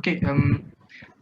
Okay,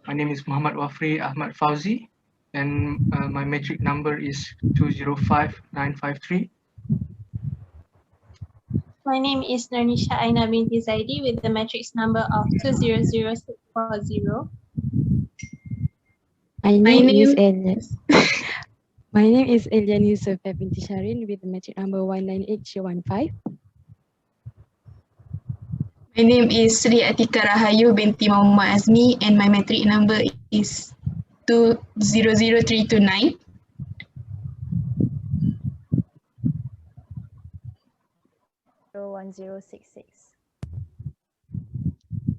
my name is Muhammad Wafri Ahmad Fauzi, and my metric number is 205953. My name is Narnisha Aina binti Zaidi with the matrix number of 200640. My name is Elian Yusuf binti Sharin with the matric number 198315. My name is Sri Atika Rahayu binti Muhammad Azmi and my matric number is 200329.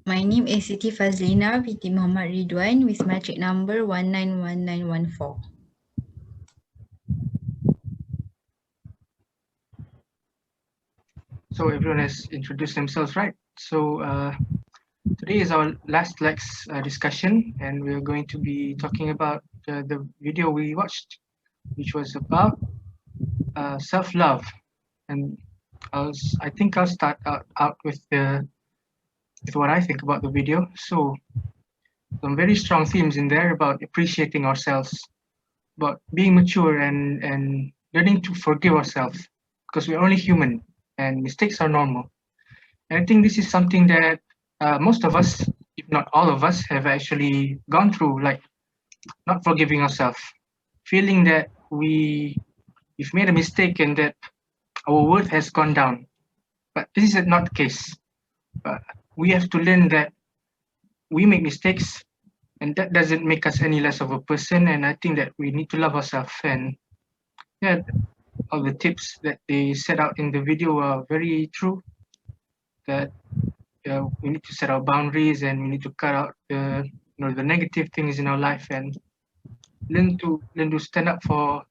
My name is Siti Fazlina binti Muhammad Ridwan with matric number 191914. So everyone has introduced themselves, right? So today is our last LAX discussion, and we're going to be talking about the video we watched, which was about self-love. And I think I'll start out with what I think about the video. So some very strong themes in there about appreciating ourselves, about being mature and learning to forgive ourselves, because we're only human and mistakes are normal. And I think this is something that most of us, if not all of us, have actually gone through, like not forgiving ourselves, feeling that we've made a mistake and that our worth has gone down. But this is not the case. We have to learn that we make mistakes, and that doesn't make us any less of a person. And I think that we need to love ourselves. And yeah, all the tips that they set out in the video are very true. That we need to set our boundaries and we need to cut out the negative things in our life and learn to stand up for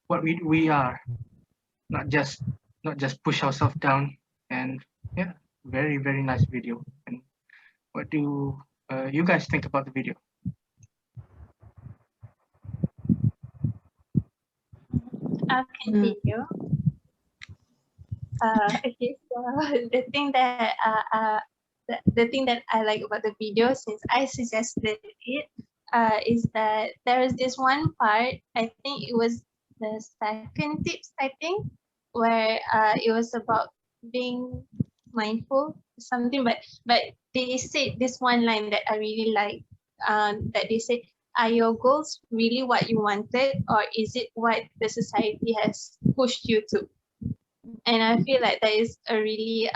what we are, not just push ourselves down. And yeah, very nice video. And what do you guys think about the video? I'll continue. Okay, so the thing that I like about the video, since I suggested it, is that there is this one part. I think it was the second tips, I think, where it was about being mindful, something. But they said this one line that I really like. That they said, "Are your goals really what you wanted, or is it what the society has pushed you to?" And I feel like that is a really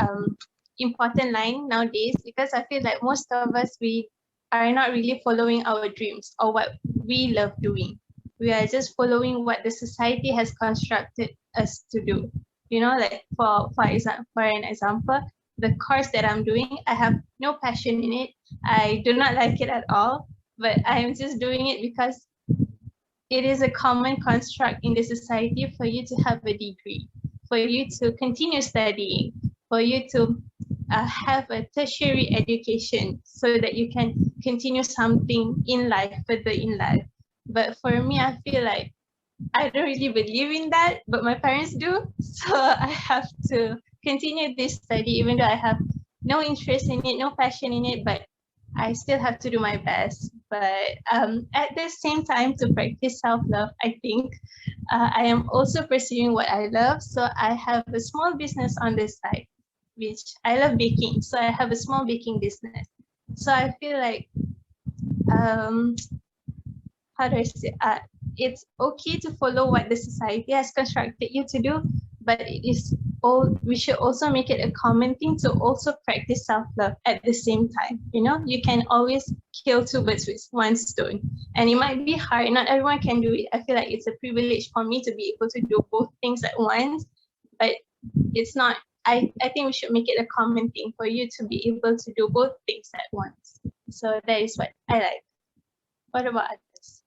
important line nowadays, because I feel like most of us, we are not really following our dreams or what we love doing. We are just following what the society has constructed us to do. You know, like for an example, the course that I'm doing, I have no passion in it. I do not like it at all, but I am just doing it because it is a common construct in the society for you to have a degree, for you to continue studying, for you to have a tertiary education so that you can continue something in life, further in life. But for me, I feel like I don't really believe in that, but my parents do. So I have to continue this study, even though I have no interest in it, no passion in it, but I still have to do my best. But at the same time, to practice self-love, I think I am also pursuing what I love. So I have a small business on this side, which I love baking. So I have a small baking business. So I feel like, how do I say, it's okay to follow what the society has constructed you to do, but we should also make it a common thing to also practice self-love at the same time. You know, you can always kill two birds with one stone, and it might be hard. Not everyone can do it. I feel like it's a privilege for me to be able to do both things at once, but it's not. I think we should make it a common thing for you to be able to do both things at once. So that is what I like. What about others?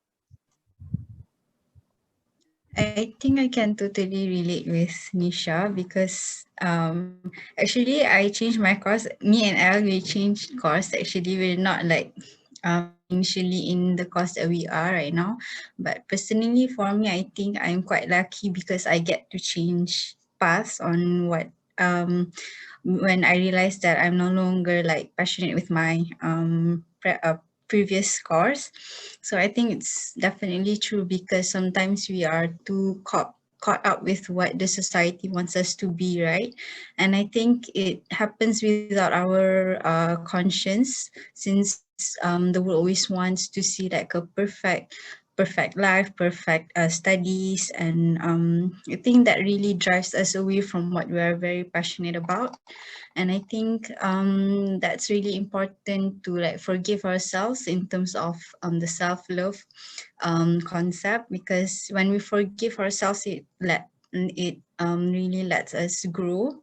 I think I can totally relate with Nisha because actually I changed my course. Me and Elle, we changed course. Actually, we're not like initially in the course that we are right now. But personally for me, I think I'm quite lucky because I get to change paths on what when I realized that I'm no longer like passionate with my previous course. So I think it's definitely true, because sometimes we are too caught up with what the society wants us to be, right? And I think it happens without our conscience, since the world always wants to see like a perfect life, perfect studies, and I think that really drives us away from what we are very passionate about. And I think that's really important to like forgive ourselves in terms of the self-love concept, because when we forgive ourselves, it really lets us grow,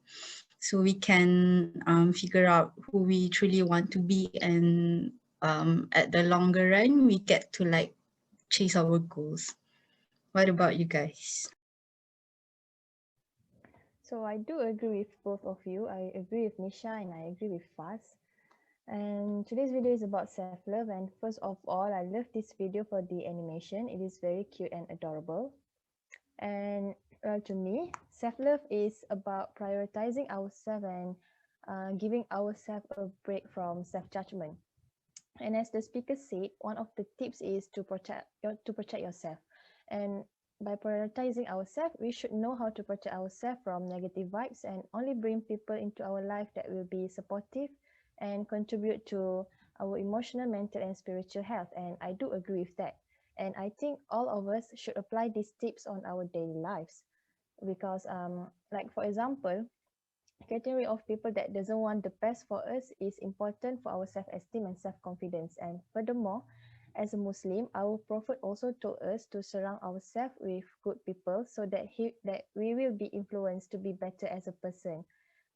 so we can figure out who we truly want to be, and at the longer run we get to like chase our goals. What about you guys? So I do agree with both of you. I agree with Nisha and I agree with Faz. And today's video is about self-love. And first of all, I love this video for the animation. It is very cute and adorable. And to me, self-love is about prioritizing ourselves and giving ourselves a break from self-judgment. And as the speaker said, one of the tips is to protect yourself. And by prioritizing ourselves, we should know how to protect ourselves from negative vibes and only bring people into our life that will be supportive and contribute to our emotional, mental, and spiritual health. And I do agree with that. And I think all of us should apply these tips on our daily lives because, like for example, getting rid of people that doesn't want the best for us is important for our self-esteem and self-confidence. And furthermore, as a Muslim, our Prophet also told us to surround ourselves with good people so that we will be influenced to be better as a person.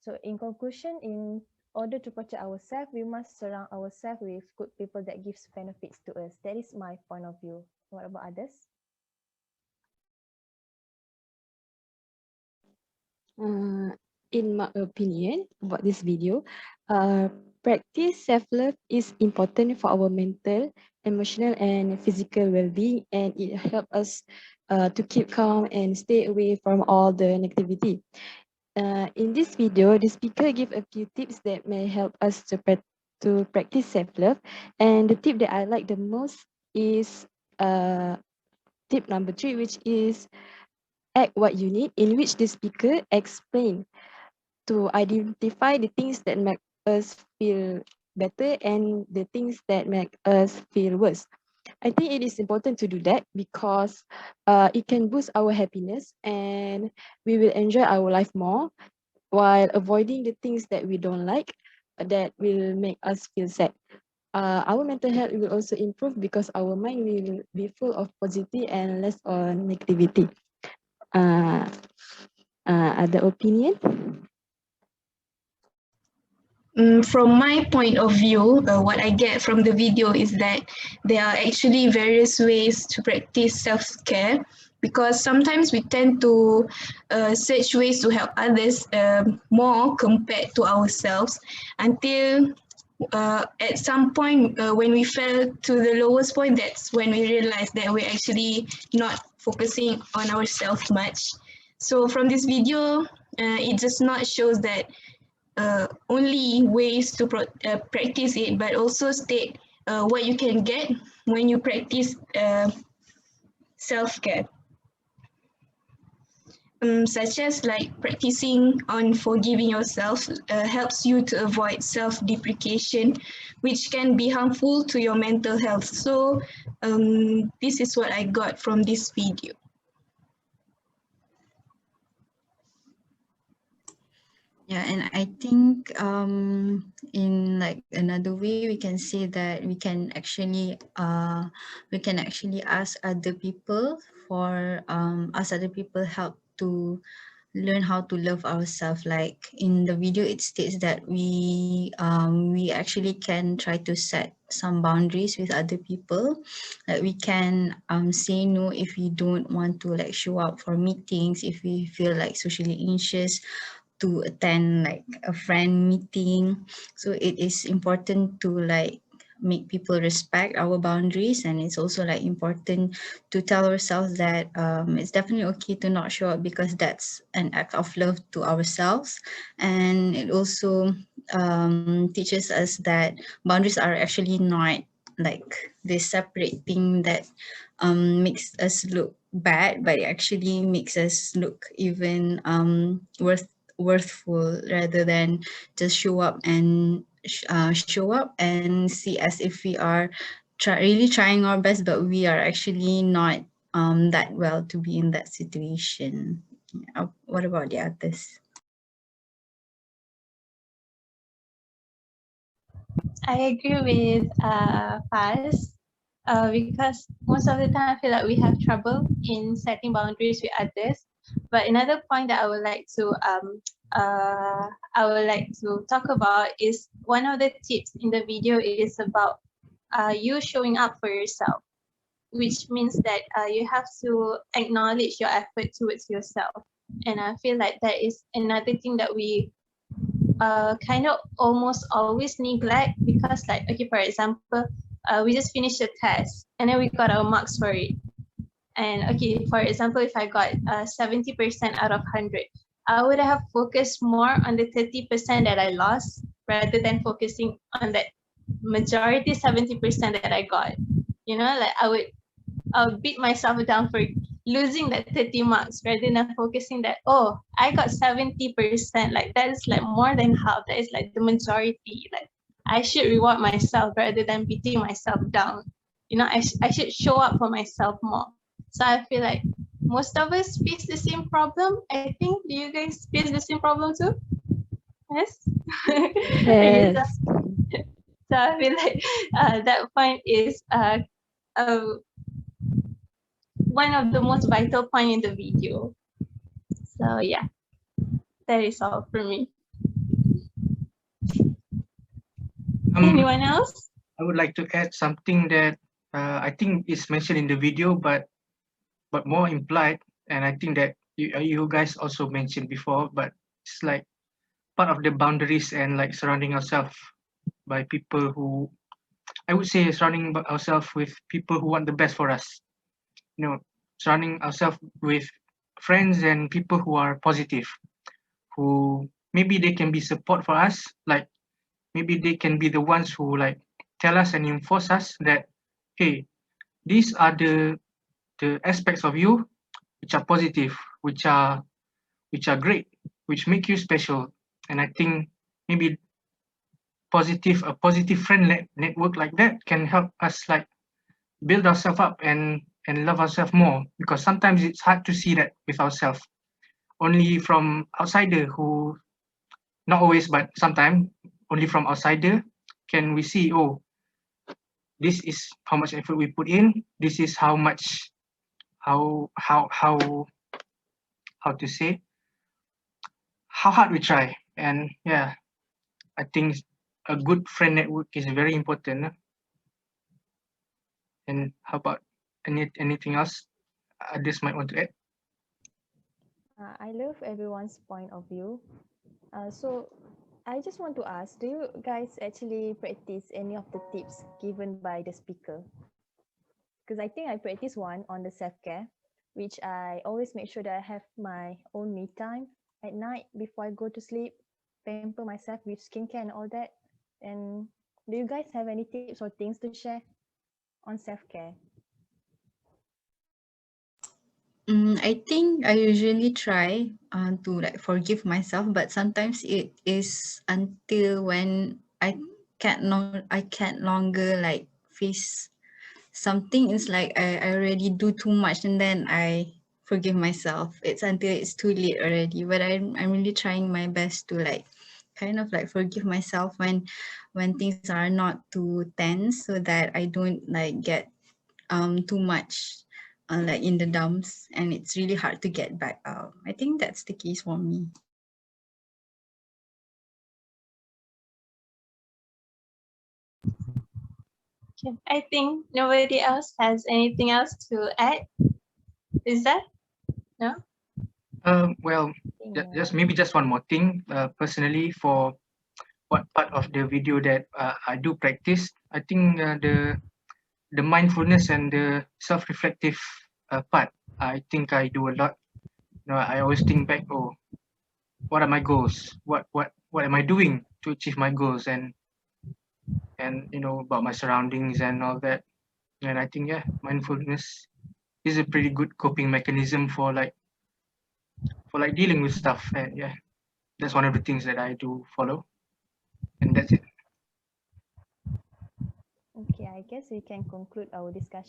So in conclusion, in order to protect ourselves, we must surround ourselves with good people that gives benefits to us. That is my point of view. What about others? Uh, in my opinion about this video, practice self-love is important for our mental, emotional, and physical well-being, and it helps us to keep calm and stay away from all the negativity. In this video, the speaker give a few tips that may help us to practice self-love, and the tip that I like the most is tip number 3, which is act what you need, in which the speaker explain to identify the things that make us feel better and the things that make us feel worse. I think it is important to do that because it can boost our happiness and we will enjoy our life more while avoiding the things that we don't like that will make us feel sad. Our mental health will also improve because our mind will be full of positivity and less on negativity. Uh, other opinion? From my point of view, what I get from the video is that there are actually various ways to practice self-care, because sometimes we tend to search ways to help others more compared to ourselves, until at some point when we fell to the lowest point, that's when we realize that we're actually not focusing on ourselves much. So from this video, it just not shows that only ways to practice it, but also state what you can get when you practice self-care. Such as like practicing on forgiving yourself helps you to avoid self-deprecation, which can be harmful to your mental health. So this is what I got from this video. Yeah, and I think in like another way we can say that we can actually ask other people ask other people help to learn how to love ourselves. Like in the video, it states that we actually can try to set some boundaries with other people. Like we can say no if we don't want to like show up for meetings, if we feel like socially anxious to attend like a friend meeting. So it is important to like make people respect our boundaries, and it's also like important to tell ourselves that it's definitely okay to not show up, because that's an act of love to ourselves. And it also teaches us that boundaries are actually not like this separate thing that makes us look bad, but it actually makes us look even worthful, rather than just show up and show up and see as if we are really trying our best, but we are actually not that well to be in that situation. What about the others? I agree with Faz, because most of the time I feel like we have trouble in setting boundaries with others. But another point that I would like to talk about is one of the tips in the video is about you showing up for yourself, which means that you have to acknowledge your effort towards yourself. And I feel like that is another thing that we kind of almost always neglect, because like, okay, for example, we just finished a test and then we got our marks for it. And okay, for example, if I got 70% out of 100, I would have focused more on the 30% that I lost rather than focusing on that majority 70% that I got. You know, like I'll beat myself down for losing that 30 marks rather than focusing that, oh, I got 70%. Like that is like more than half. That is like the majority. Like I should reward myself rather than beating myself down. You know, I should show up for myself more. So I feel like most of us face the same problem. I think, do you guys face the same problem too? Yes? Okay, Yes. so I feel like that point is uh, one of the most vital point in the video. So yeah, that is all for me. Anyone else? I would like to add something that I think is mentioned in the video, but more implied, and I think that you guys also mentioned before, but it's like part of the boundaries and like surrounding ourselves by people who, I would say, surrounding ourselves with people who want the best for us. You know, surrounding ourselves with friends and people who are positive, who maybe they can be support for us, like maybe they can be the ones who like tell us and enforce us that, hey, these are the aspects of you which are positive, which are great, which make you special. And I think maybe a positive friend network like that can help us like build ourselves up and love ourselves more, because sometimes it's hard to see that with ourselves. Only from outsider, who not always, but sometimes only from outsider can we see, oh, this is how much effort we put in. This is how much how to say how hard we try. And yeah, I think a good friend network is very important. And how about anything else others might want to add? I love everyone's point of view. So I just want to ask, do you guys actually practice any of the tips given by the speaker? Because I think I practice one on the self-care, which I always make sure that I have my own me time at night before I go to sleep, pamper myself with skincare and all that. And do you guys have any tips or things to share on self-care? I think I usually try to like forgive myself, but sometimes it is until when I can't longer like face something. It's like I already do too much, and then I forgive myself. It's until it's too late already. But I'm really trying my best to like kind of like forgive myself when things are not too tense, so that I don't like get too much like in the dumps, and it's really hard to get back out. I think that's the case for me. Okay. I think nobody else has anything else to add. Is that? No? Well, I think just maybe just one more thing. Personally, for what part of the video that I do practice. I think the mindfulness and the self-reflective part, I think I do a lot. I always think back, oh, what are my goals? What am I doing to achieve my goals? And about my surroundings and all that. And I think, yeah, mindfulness is a pretty good coping mechanism for like dealing with stuff. And yeah, that's one of the things that I do follow. And that's it. Okay, I guess we can conclude our discussion